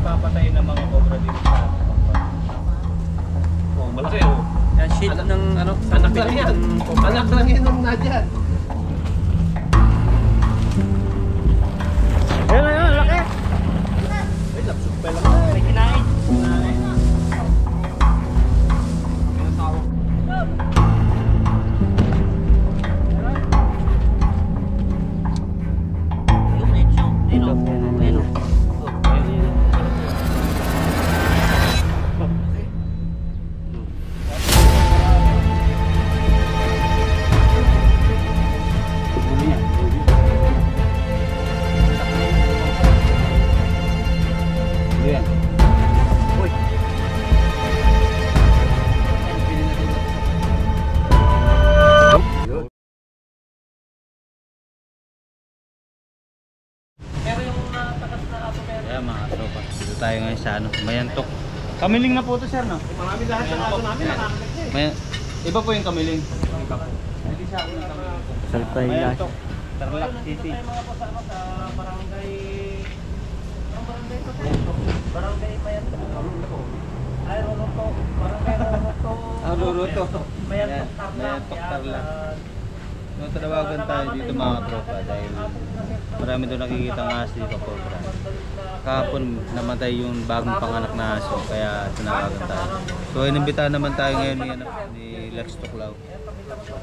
nagpapatay ng mga cobra dito sa oh, malaki oh. Yan, sheet ng ano, Anak lang yan. Anak lang yan nung nadyan. Yan na yun, laki. Ay, lapsok pa lang. May kinain. Ang tawag. Yung medyo, ayun o. Ayun o. Kaya mga tropa, dito tayo ngayon sa ano, Mayantok. Kamiling na po ito sir, no? Marami lahat sa kaso namin. Iba po yung kamiling. Hindi siya ako ng kamiling. Salpay Mayantok, Tarlac City. Mga kasama sa barangay... Ang barangay ito po? Barangay Mayantok. Ay, Roloto. Barangay Roloto. Ah, Roloto. Mayantok Tarlac. Mayantok Tarlac. So, tatawagan tayo dito mga tropa dahil marami doon nakikita ng aso dito cobra. Kahapon namatay yung bagong panganak na aso kaya tinawagan tayo. So inimbitahan naman tayo ngayon ni Lex Tuklaw.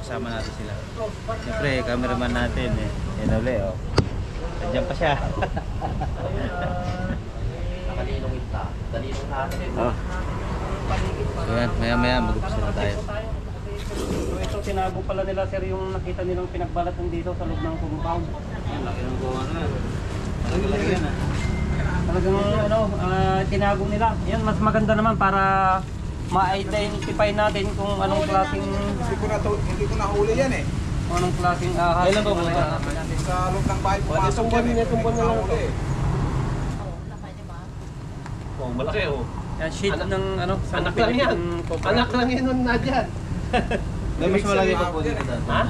Kasama natin sila. Siyempre cameraman natin eh. Yan ulit oh. Nandiyan pa siya. Nakalinong ita. Dalinong natin. So yan, maya mag-upisa na tayo. So ito tinago pala nila sir yung nakita nilang pinagbalatan dito sa loob ng compound. Yan, laki ng gawa na. Laki yan ah. Talagang ano, tinago nila. Yan mas maganda naman para ma-identify natin kung anong klaseng Hindi ko nahuli yan eh. kung anong klaseng ahas. Kailan ba pumunta? Sa loob ng bahay pumasok yan eh. Tumbon na lang ito. eh. Oh, malaki oh. Yan, sheet ng ano, Anak lang yan. Anak lang yan nung nadyan. May mas malaki pa po dito dati. Ha?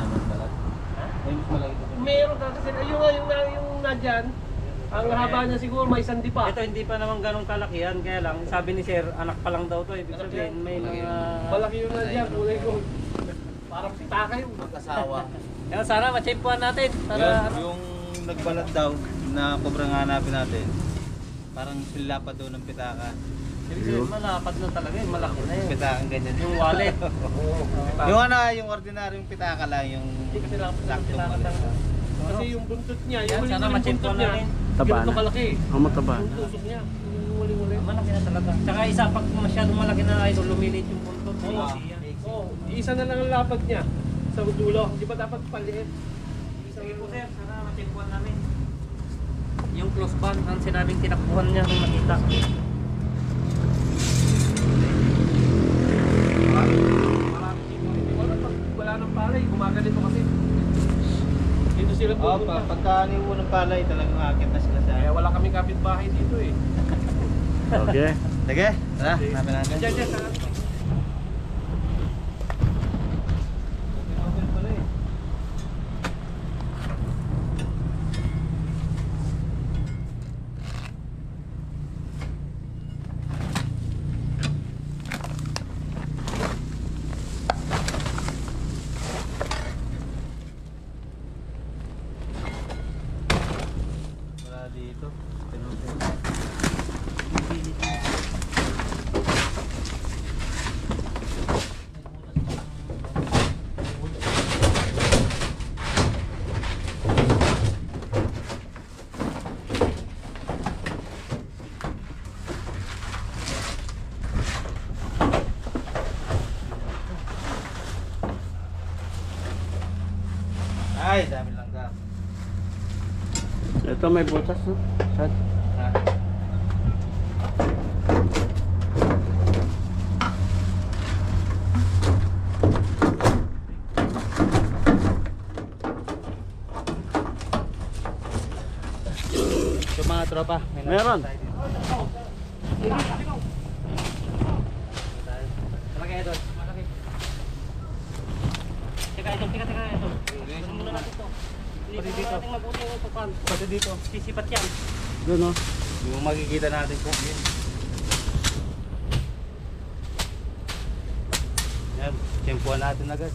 May mas malaki pa po. Meron ka kasi yung nadyan. Ang haba niya siguro may isang dipa. Ito hindi pa naman ganong kalakihan, kaya lang sabi ni sir, anak pa lang daw to. Ibig sabihin may mga Malaki yung nadyan. Kulay ko. Parang pitaka yung Mag-asawa. Yan, sana ma-chimpuan natin para Yan, ano. yung nagbalat daw na cobra nga hanapin natin. Parang sila pa daw ng pitaka. Ibig sabihin malapad na talaga, malaki na yun. Pitakang ganyan. Yung wallet. Yung ano, yung ordinaryong pitaka lang, yung saktong ano. Kasi yung buntot niya, Yan, yung huli sana ng buntot ma-chimpuan niya, natin. ganito kalaki. Ang mataba. Yung tusok niya, yung huli-huli. Malaki na talaga. Tsaka isa pag masyadong malaki na idol, lumilit yung buntot. Oo. Oo, isa na lang ang lapad niya sa dulo. Di ba dapat paliit? Sige po sir, sana ma-chimpuan namin. Yung close band, ang sinabing tinakbuhan niya nung nakita. Marami dito. Wala nang palay, gumaganito kasi. Dito sila Oh, pupunta. pagka niwo ng palay, talagang akit na sila sa... Kaya wala kaming kapitbahay dito eh. Okay. Sige, tara, hanapin natin. Diyan, sa Wala dito. Ay, dami lang ka. Ito may butas no? Sad. So mga tropa, may Meron. Malaki ito. Malaki. Teka ito, teka ito. Gusto muna natin ito. Hindi Pati pa dito. natin mabuti yung tukan. Pati dito. Sisipat yan. Doon, no? Yung makikita natin po. Yan, tempuan natin agad.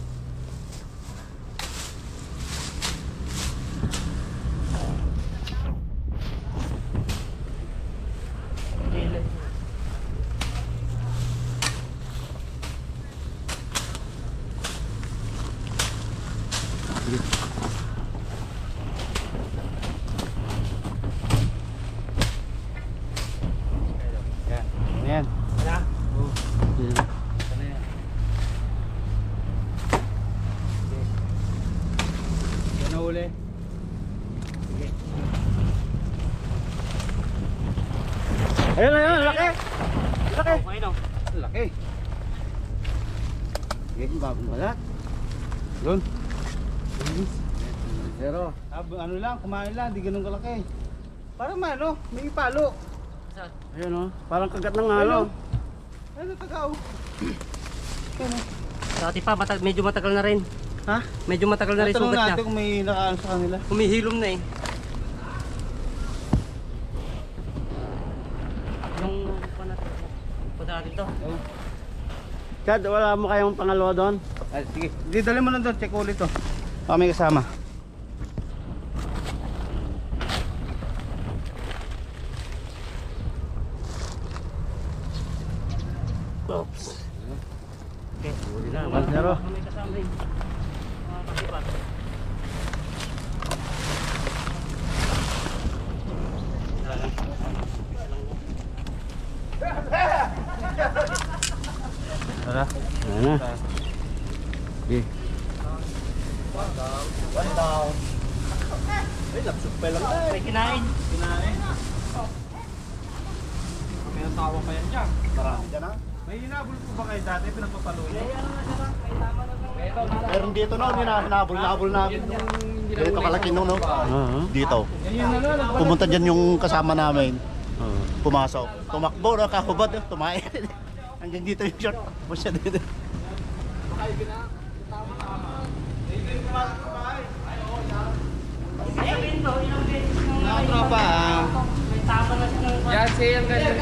Yan. Ayan. Na? Oh. Yan. Ano yan? Yan na uli. Ayun, ayun, laki! Laki! Okay, no? Laki. Okay, balat. Yun. Pero, ano lang, kumain lang, di ganun kalaki. Parang ano, may palo. Ayun, oh. Parang kagat ng ano. Ano tagaw? Ano? Dati pa, medyo matagal na rin. Ha? Medyo matagal na rin Tanong sugat niya. natin kung may nakaano sa kanila. Humihilom na eh. Yung padala dito. Oh. Chad, wala mo kayong pangalawa doon? Ay, sige. Di, dali mo lang doon, check ulit to. Baka may kasama. Oops. Okay. Zero. May kasama rin. Mga kasipat. Tara. Ano? Okay. May kinain. May asawa pa yan dyan. Marami ka na. May hinabol po ba kayo dati? Pinagpapaloy? Meron dito no, hinabol namin. Dito kalaki no, no? Dito. Pumunta dyan yung kasama namin. Pumasok. Tumakbo, nakahubad, tumain. Hanggang dito yung short. Tapos siya dito. Sabihin to, ilang beses nung Mga tropa, may tama na siya ng Yan siya yung ganyan.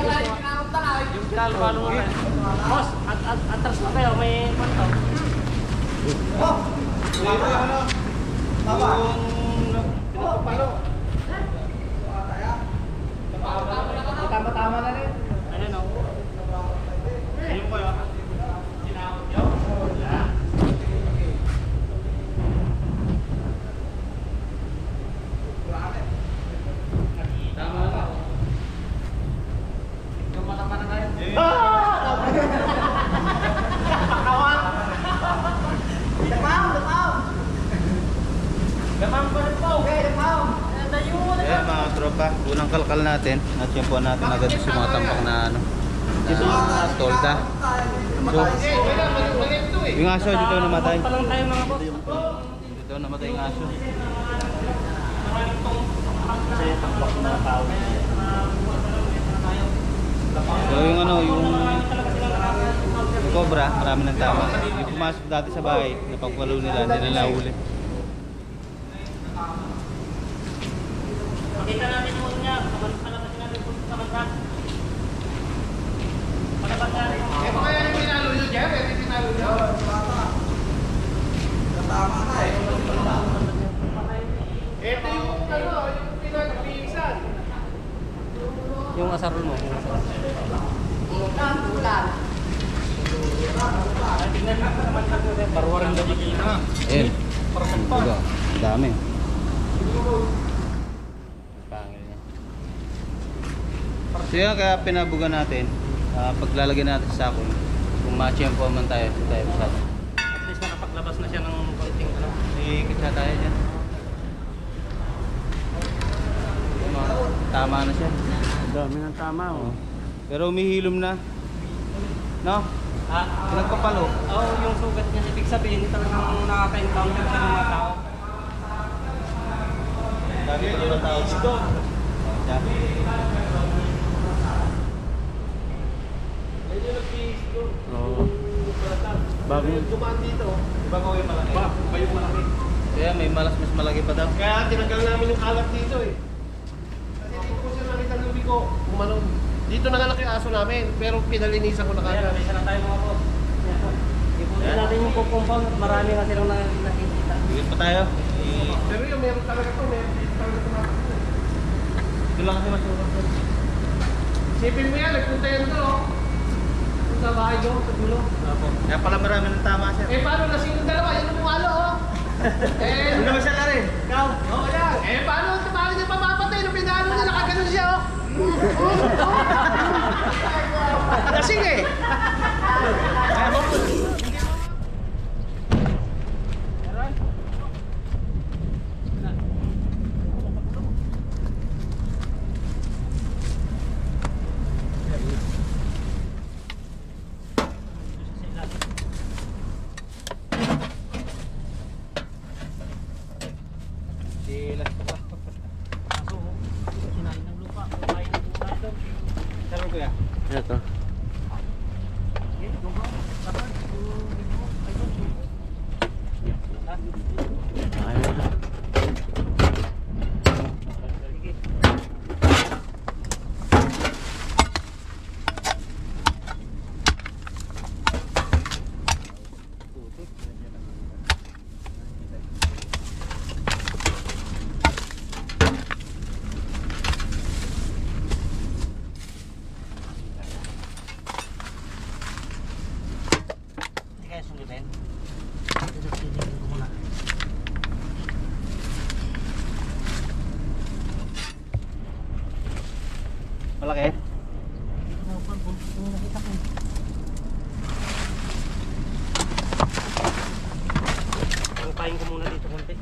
Yung kalpalo mo rin. boss, atras na kayo, may kwento. tama-tama na rin. Ayun o. Ayun po yun. Ayan mga tropa, unang kalkal natin. Natsyempoan natin agad yung mga tampak na ano, na tolda. So, yung aso dito namatay. Pa lang tayo mga boss. Dito namatay yung aso. Kasi takbak ng mga tao. So yung ano, yung cobra, marami ng tama. Yung pumasok dati sa bahay, napagpalo nila, hindi nila huli. Makita natin mo niya, palabas natin po sa kantan. Palabas natin. Kaya yung pinalo nyo, Jeff? Yung pinalo nyo? Tama na eh. Ito yung ano, yung pinag-iisan. Yung asarol mo. Tingnan mo naman lang yun. Barwaran na magina. Ayan, ang dami. Pangil niya. So yan, kaya pinabugan natin. Paglalagay natin sa sako, kung ma-tiyempo man tayo sa sako. At least nakapaglabas na siya ng konting ano. Iikit na tayo dyan. Tama na siya. Dami ng tama oh. Pero umihilom na. No? Pinagpapalo. Oo, yung sugat niya, ibig sabihin talagang nakaka-encounter siya ng mga tao. Dami pa ng tao dito. Dami. Yan yung nag-iis doon. Oo. Bago yung dumaan dito. Iba ko yung malaki. Ba yung malaki. Kaya may mas malaki pa daw. Kaya tinanggal namin yung kalat dito eh. Kasi hindi ko siya nakita lumikot. ko umanon. Dito nanganak yung aso namin, pero pinalinisan ko na Kaya, kagad. isa lang tayo mga boss. Yan po. Ipunin natin yung compound at marami nga silang nakikita. Bigyan pa tayo. Pero yun, meron talaga to, meron dito talaga tumatakbo. Ito lang kasi masurang. Isipin mo yan, nagpunta yan doon, oh. Doon sa bahay doon, sa dulo. Opo. Kaya pala marami ng tama, sir. Eh, paano na sino dalawa? Yan ang mukalo, oh. Hindi naman siya na rin. Ikaw. Oo, yan. Eh, paano niya pamapatay? Nung pinalo niya, nakaganon siya, oh. Lasing eh. Sila. Kaso, kinain ng lupa. Kumain ng lupa ito. Saan kuya? Ito. Ayun. Hindi kaya sunggutin. Silipin ko muna. Malaki? Dito mo pa, kung nakita ko. Pangkain ko muna dito konti.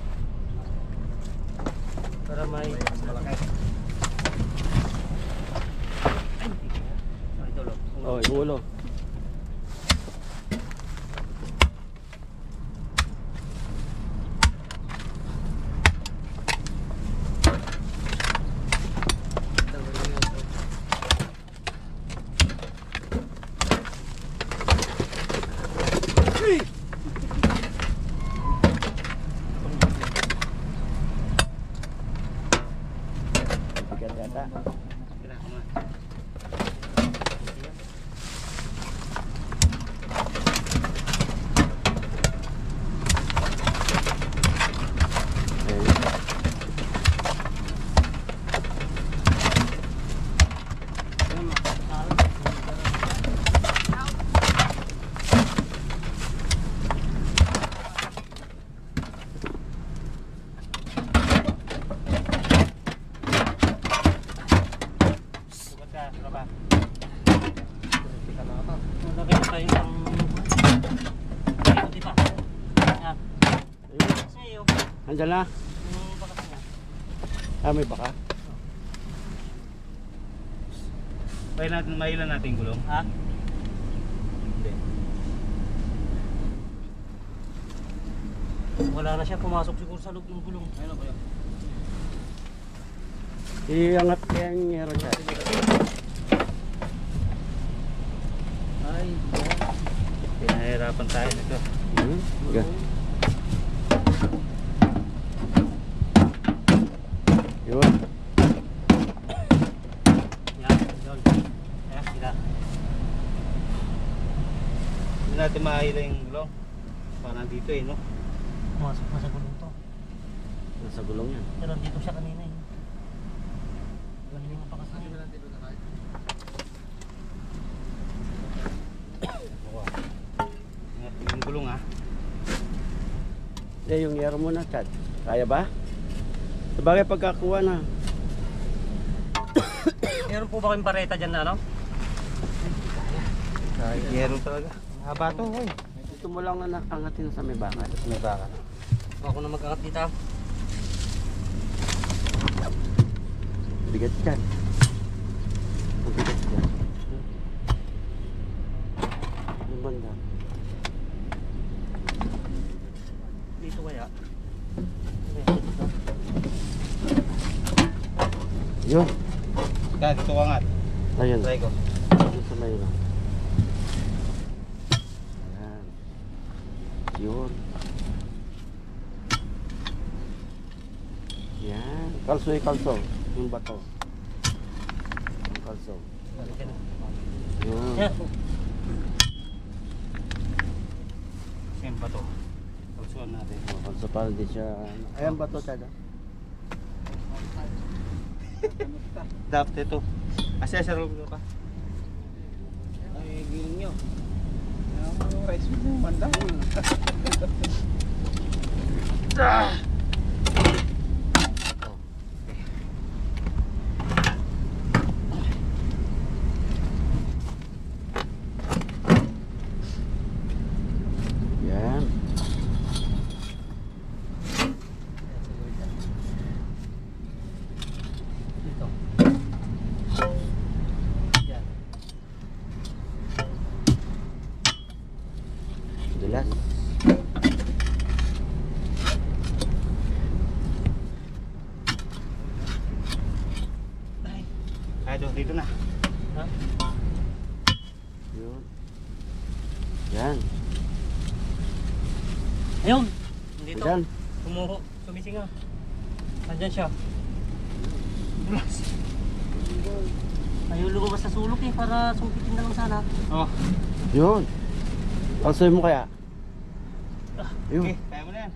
Para may... Malaki. Ay, hindi ko. Ay, dulo. Oh, yung ulo. Bigat yata. Sugat ka, tropa. Nakita tayo ng... Hindi pa. Yan. Kasi yung Andyan na. bakas niya. Ah, may baka. Kaya natin, mailan natin gulong. Ha? Hindi. Wala na siya, pumasok siguro sa loob ng gulong. Ayun kuya. Iangat kaya yung meron siya. Ay, Pinahirapan tayo nito. Okay. Yun. yan, yun. Yan, sila. Hindi natin maila yung gulong. Parang dito eh, no? Pumasok na sa gulong to. Nasa gulong yan. Pero dito siya kanina eh. Galing mo pa kasi. Ingat yung gulong ha. Eh, yung yero mo na, Chad. Kaya ba? Sabagay pagkakuha na. Meron po ba kayong bareta dyan na ano? Yero talaga. Haba to, hoy. Ito mo lang na nakangatin sa may baka. May baka. Ako na mag-angat dito. Bigat dyan. Ang bigat dyan. Yung banda. Dito kaya. Yun. Kaya dito angat. Ayun. Try ko. Yun sa may lang. Ayan. Yun. Yan. Kalso yung bato. kalso. Yan. Same ba to? Pagsuan natin. Kalso para di siya... Ayan ba to, Chada? Dapat ito. Accessory ko pa. Ay, giling nyo. Rice mo yung banda. Yan. Dito. Yan. Dulas. Ay, dito na. Ha? Yun. Yan. Ayun. Dito. Yan. Sumisinga. Andyan siya. Ayaw lumabas sa sulok eh, para sumpitin na lang sana. Oh. Yun. Kalsoy mo kaya? Yun. Okay, kaya mo na yan.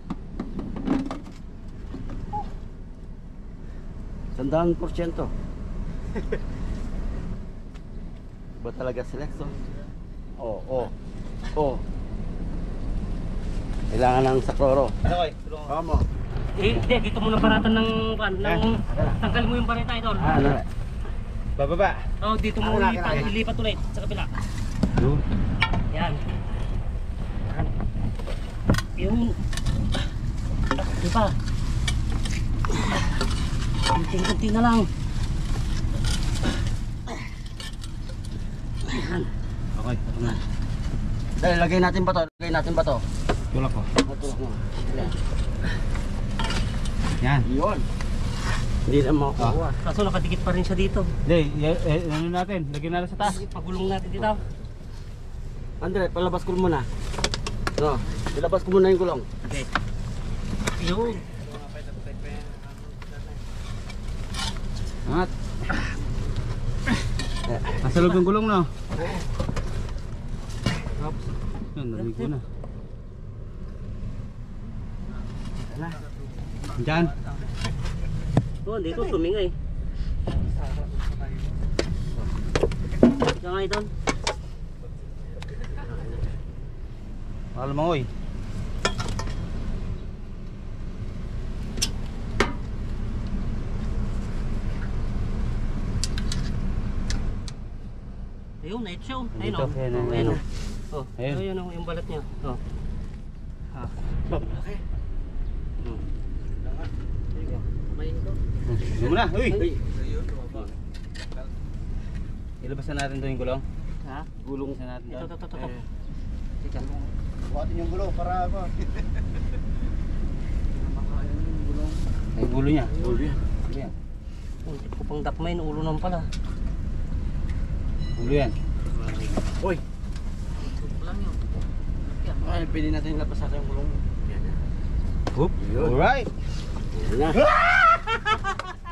100%. Ba talaga select oh. Oh. Kailangan ng sakloro. Ano koy? Tulungan. Vamos. Hindi, dito muna paratan ng tanggal mo yung bareta idol. Ano? Bababa. Oh, dito mo ilipat ulit sa kabila. Yun. Yan. Yan. Yung di pa. Kunting-kunti na lang. Yan. Okay, ito na. Dali, lagay natin ba to? Tulak ko. Matulak mo. Yan. Yan. Yun. Hindi na makukuha. Kaso nakadikit pa rin siya dito. Hindi, ano natin? Lagyan natin sa taas. Pagulong natin dito. Andre, palabas ko muna. No, ilabas ko muna yung gulong. Okay. Yun. Angat. Nasa loob yung gulong na. Yan, narinig ko na. Diyan. Doon, dito sumingay. Ika nga ito. Mahal mo oy. Ayun, night show. Ayun Dito, o. ayan, Ayun ayan. o. Oh, Ayun. ayun o, yung balat niya. Oh. Ah. Okay. Yung muna, uy. Ilabas na natin doon yung gulong. Ha? Gulong sa natin doon. Ito. Teka. Buhatin yung gulo para ako. Ay, gulo niya. Gulo yan. Gulo yan. Hindi ko pang dakmain, ulo naman pala. Gulo yan. Uy. Ay, pili natin ilabas natin yung gulong. Yan na. Whoop. Alright. Yan na.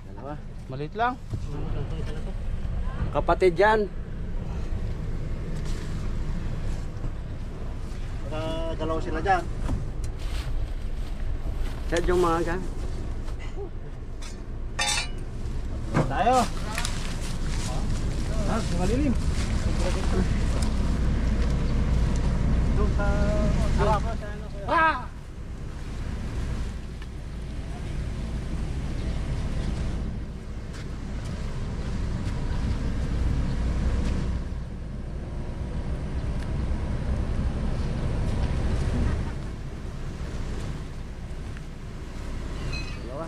Dalawa. Maliit lang. Ito na to. Kapatid yan. Dalawa sila dyan. Sad yung mga gan. Tayo. Ah, malilim. Doon sa... Ah! Dalawa.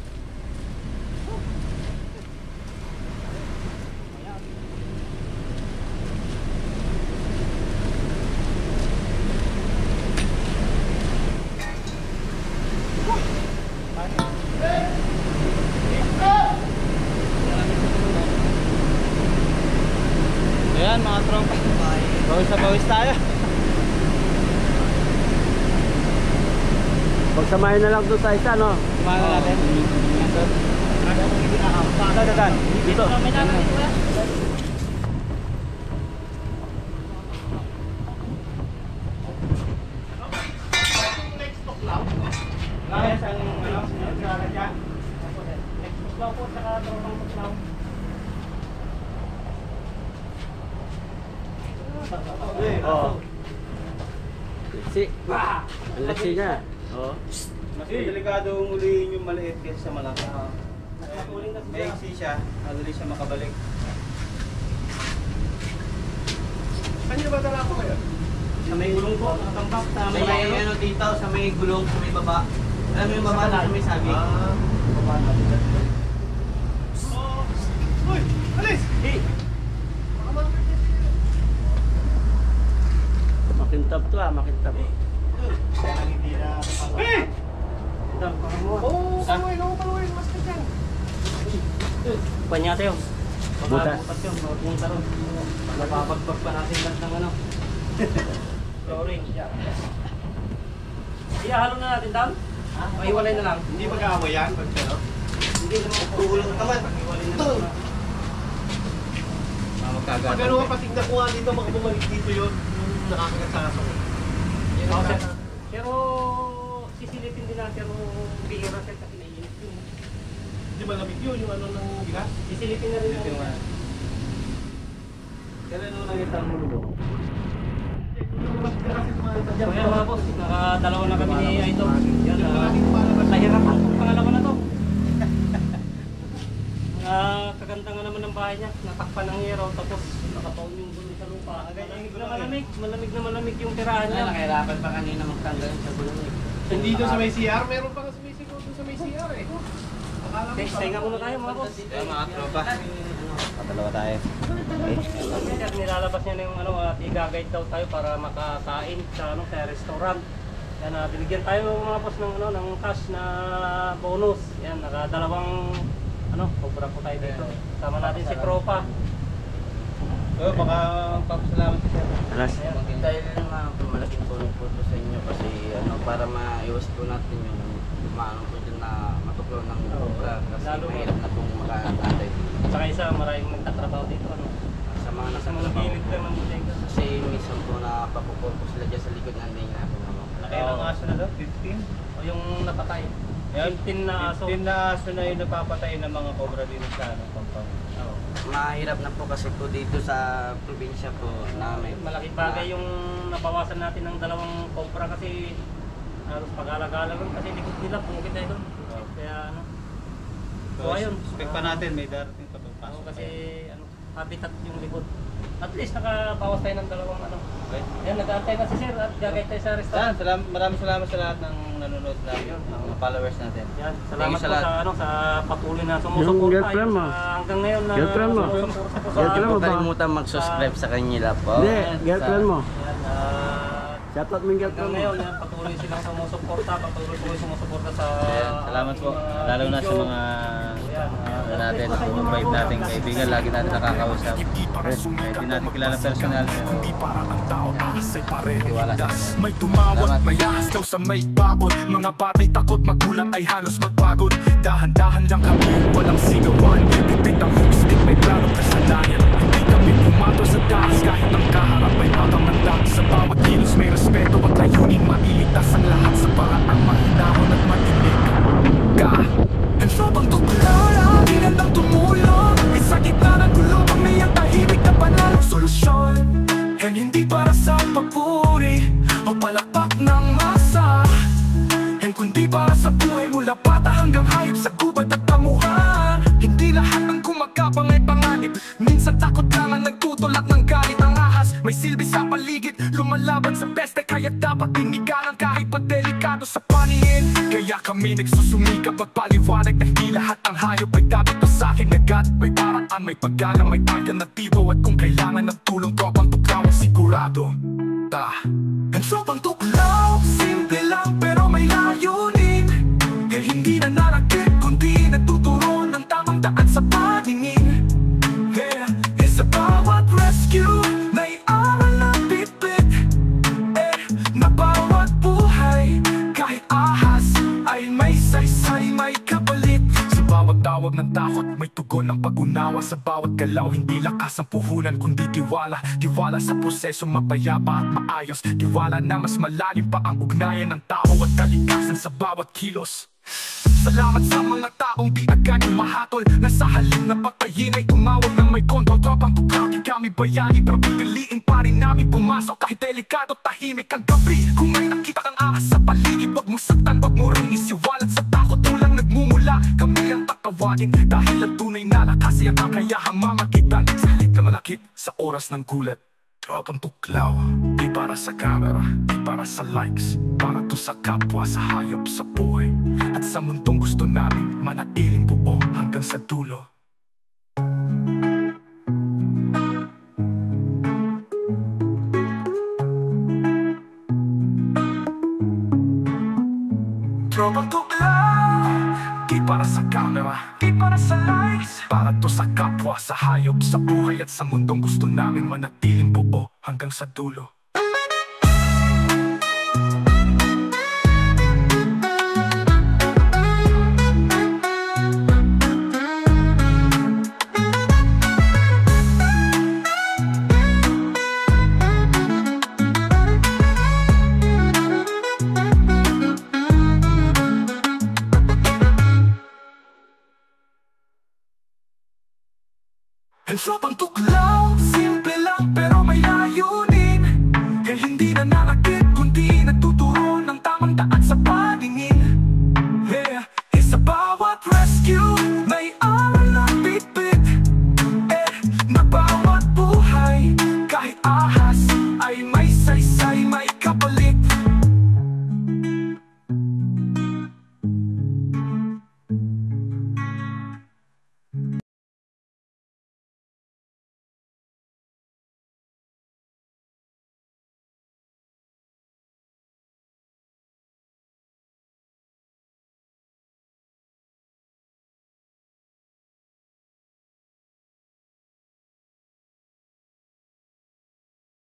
Ayan mga tropa. Bawis na bawis tayo. Pagsamahin na lang doon sa isa, no? Kumain na natin. Dito. May dami dito. Oh. Si. Ang lasi niya. Oh. Mas delikado ulihin yung maliit kaysa sa malaki. Maiksi siya, madali siya makabalik. Kanya ba dala ko ngayon? Sa may gulong po, tambak sa Sa may ano dito, sa may gulong, sa may baba. Alam mo yung baba na sa may sabi? Uy! Alis! Makintab to makintab. Hey! Dam, pangamuha. Oo, paluin, mas ka dyan. Panya tayo. Butas. Butas yun, magpunta ron. Nababagbag pa natin lahat ng ano. Flooring. Ihalo na natin, Dam? Maiwalay na lang. Hindi mag-aaway yan, pag siya, no? Hindi naman. Tuhulog naman. Maiwalay na lang. Magkagano. Pag ano nga patignan ko nga dito, mga bumalik dito yun, yung nakakagat sa aso ko. Yan Oo, ang sir. kata. Pero sisilipin din natin pero bihira sir kasi naiinit yun. Hindi malamig yun, yung ano ng gas. Sisilipin na rin Silipin mo natin. na. Kailan nung nakita ang mulo? So yan mga boss, nakadalawa na kami ni Idol. Yan, nahirapan itong pangalawa na to. Kaganda nga naman ng bahay niya, natakpan ng hero, tapos nakapaon yung gulo sa lupa. Malamig na malamig yung tirahan niya. Nakahirapan pa kanina magtanggal sa gulong eh. Hindi doon sa may CR, meron pa nga sumisigaw doon sa may CR eh. Akala mo Okay, tayo muna tayo mga boss. Mga tropa. Patalawa tayo. Sir, nilalabas niya na yung ano, at i-guide daw tayo para makakain sa ano sa restaurant. Yan, binigyan tayo mga boss ng ano ng cash na bonus. Yan, nakadalawang ano, cobra po tayo dito. Sama natin si Tropa. Oh, baka papasalamat si Sir. Alas. Dahil naman malaking tulong po ito sa inyo kasi ano para maiwas po natin yung maano po dyan na matuklaw ng cobra kasi Lalo mahirap na pong makakatay Saka isa, maraming nagtatrabaho dito ano. sa mga Sa mga nasa gilid lang ng bodega. kasi minsan po napapupol po sila dyan sa likod ng hindi natin ano. Laki ng aso na daw, 15. O yung napatay. Yan, 15 na aso. 15 na aso na yung napapatay ng mga cobra dito sa ano, Pampang. Mahirap na po kasi po dito sa probinsya po namin. Malaking bagay yung nabawasan natin ng dalawang cobra kasi halos pag-alagala rin kasi likod nila, bukid na ito. Kaya ano. So ayun. Expect pa natin may darating pa pagpasok. Kasi ano, habitat yung likod. At least nakabawas tayo ng dalawang ano. Okay. Yan, nag-aantay na si Sir at gagay tayo sa restaurant. Maraming salamat sa lahat ng nanonood natin, mga followers natin. Yan, Thank salamat you po sa lahat. sa ano sa patuloy na Yung sumusuporta. girlfriend mo. Hanggang ngayon na Girlfriend mo. sumusuporta po sa Girlfriend mo Huwag ba? kalimutan mag-subscribe sa kanila po. Hindi, girlfriend mo. Yan, Shoutout mo yung hanggang girlfriend mo. ngayon yan, patuloy silang sumusuporta, patuloy po sumusuporta sa Ayan, salamat po. Lalo na sa mga ano natin, mga mabait nating kaibigan, lagi natin nakakausap. Kahit hindi natin kilala personal, pero tiwala sa kanila. May tumawag, may ahas daw sa may babot. Mga batay takot, magulang ay halos magpagod. Dahan-dahan lang kami, walang sigawan. Pipit ang stick, may plano kasalanan. Hindi kami pumato sa taas kahit ang kaharap ay makamanda. Sa bawat kilos may respeto at layunin, mailigtas ang lahat sa paraang mahinahon at matinig. Ang sobrang tuklaw, lagi na lang tumulong. Sa gitna ng gulo, pag may ang tahimik na panalong solusyon. Hindi para sa papuri o palakpak ng masa, kundi para sa buhay mula bata hanggang hayop sa gubat at pamuhan. Hindi lahat ng kumakapang ay panganib, minsan takot lang ang nagtutulak ng galit. Ang ahas may silbi sa paligid, lumalaban sa peste, kaya dapat tinigalan kahit pa delikado sa paningin. Kaya kami nagsusumikap at paliwanag na hindi lahat ang hayop ay dapat pa sa akin agad. May paraan, may paggalang, may alternatibo, at kung kailangan ng tulong tropang tuklaw sigurado. Ang tropang tuklaw, simple lang pero may layunin. Kaya hindi na nanakit kundi nagtuturo ng tamang daan sa paningin. Sa bawat rescue, may aral na bitbit. Na bawat buhay, kahit ahas, ay may saysay, may kapalit. Sa bawat tawag ng takot, may tugon ng pag-unawa. Sa bawat galaw, hindi lakas ang puhunan kundi tiwala. Tiwala sa proseso, mapayapa at maayos. Tiwala na mas malalim pa ang ugnayan ng tao at kalikasan sa bawat kilos. Salamat sa mga taong di agad umahatol, na sa halip na patayin ay tumawag ng may kontrol. Tropang tuklaw, di kami bayani pero pipiliin pa maaari namin pumasok kahit delikado, tahimik ang gabi. Kung may nakita kang ahas sa paligid, wag mong saktan, wag mo rin isiwalat. Sa takot tulang nagmumula, kami ang tatawagin. Dahil ang tunay na lakas ay ang kakayahang mamagitan. Salit na malakit sa oras ng gulat. Tropang tuklaw, di para sa camera, di para sa likes. Para to sa kapwa, sa hayop, sa buhay. At sa mundong gusto namin manatiling buo hanggang sa dulo. Tropang tuklaw, di para sa camera, di para sa likes. Para to sa kapwa, sa hayop, sa buhay. At sa mundong gusto namin manatiling buo hanggang sa dulo. And tropang